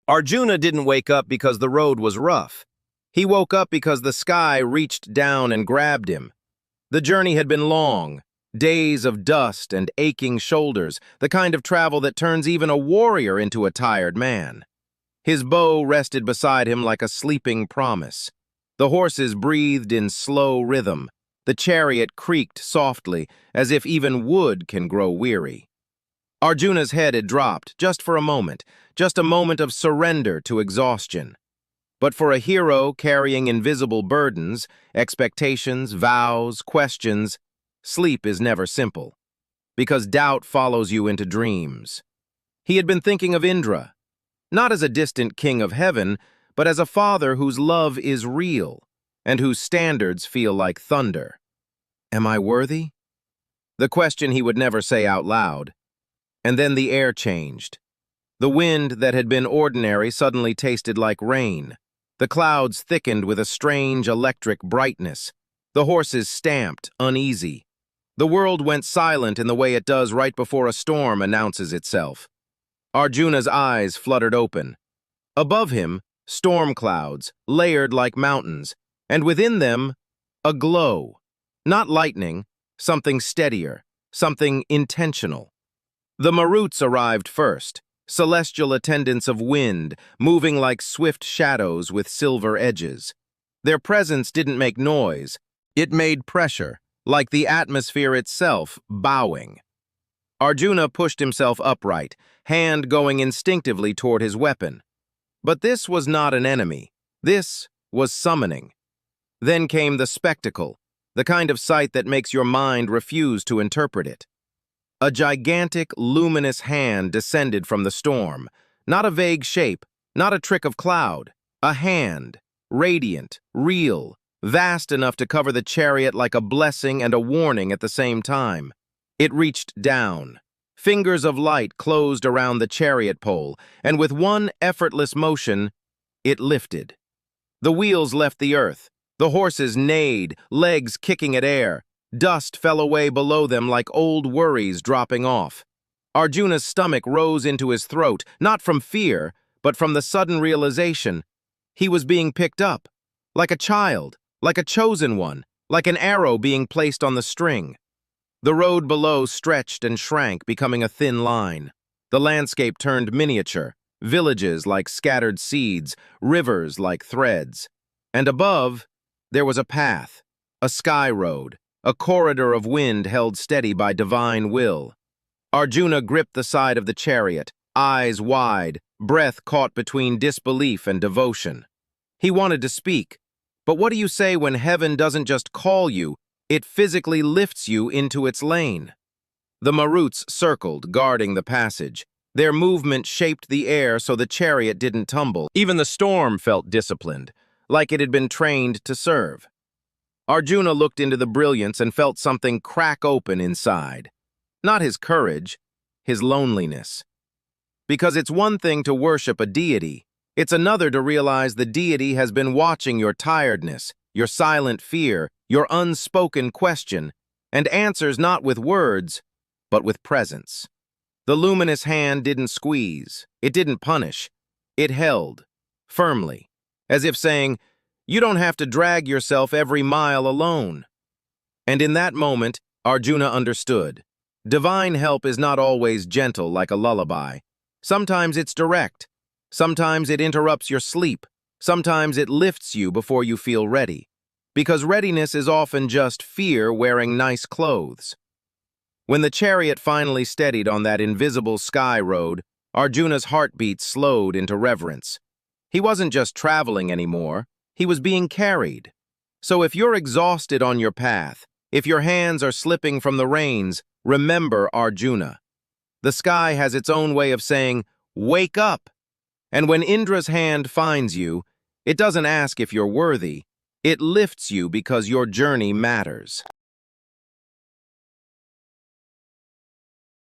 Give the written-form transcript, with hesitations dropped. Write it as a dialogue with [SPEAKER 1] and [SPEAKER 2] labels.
[SPEAKER 1] Arjuna didn't wake up because the road was rough. He woke up because the sky reached down and grabbed him. The journey had been long, days of dust and aching shoulders, the kind of travel that turns even a warrior into a tired man. His bow rested beside him like a sleeping promise. The horses breathed in slow rhythm. The chariot creaked softly, as if even wood can grow weary. Arjuna's head had dropped, just for a moment of surrender to exhaustion. But for a hero carrying invisible burdens, expectations, vows, questions, sleep is never simple, because doubt follows you into dreams. He had been thinking of Indra, not as a distant king of heaven, but as a father whose love is real, and whose standards feel like thunder. Am I worthy? The question he would never say out loud. And then the air changed. The wind that had been ordinary suddenly tasted like rain. The clouds thickened with a strange electric brightness. The horses stamped, uneasy. The world went silent in the way it does right before a storm announces itself. Arjuna's eyes fluttered open. Above him, storm clouds, layered like mountains, and within them, a glow. Not lightning, something steadier, something intentional. The Maruts arrived first, celestial attendants of wind, moving like swift shadows with silver edges. Their presence didn't make noise. It made pressure, like the atmosphere itself bowing. Arjuna pushed himself upright, hand going instinctively toward his weapon. But this was not an enemy. This was summoning. Then came the spectacle, the kind of sight that makes your mind refuse to interpret it. A gigantic, luminous hand descended from the storm. Not a vague shape, not a trick of cloud. A hand, radiant, real, vast enough to cover the chariot like a blessing and a warning at the same time. It reached down. Fingers of light closed around the chariot pole, and with one effortless motion, it lifted. The wheels left the earth. The horses neighed, legs kicking at air. Dust fell away below them like old worries dropping off. Arjuna's stomach rose into his throat, not from fear, but from the sudden realization. He was being picked up, like a child, like a chosen one, like an arrow being placed on the string. The road below stretched and shrank, becoming a thin line. The landscape turned miniature, villages like scattered seeds, rivers like threads. And above, there was a path, a sky road, a corridor of wind held steady by divine will. Arjuna gripped the side of the chariot, eyes wide, breath caught between disbelief and devotion. He wanted to speak, but what do you say when heaven doesn't just call you, it physically lifts you into its lane? The Maruts circled, guarding the passage. Their movement shaped the air so the chariot didn't tumble. Even the storm felt disciplined, like it had been trained to serve. Arjuna looked into the brilliance and felt something crack open inside. Not his courage, his loneliness. Because it's one thing to worship a deity, it's another to realize the deity has been watching your tiredness, your silent fear, your unspoken question, and answers not with words, but with presence. The luminous hand didn't squeeze, it didn't punish, it held, firmly, as if saying, "You don't have to drag yourself every mile alone." And in that moment, Arjuna understood. Divine help is not always gentle like a lullaby. Sometimes it's direct. Sometimes it interrupts your sleep. Sometimes it lifts you before you feel ready. Because readiness is often just fear wearing nice clothes. When the chariot finally steadied on that invisible sky road, Arjuna's heartbeat slowed into reverence. He wasn't just traveling anymore. He was being carried. So if you're exhausted on your path, if your hands are slipping from the reins, remember Arjuna. The sky has its own way of saying, "Wake up!" And when Indra's hand finds you, it doesn't ask if you're worthy. It lifts you because your journey matters.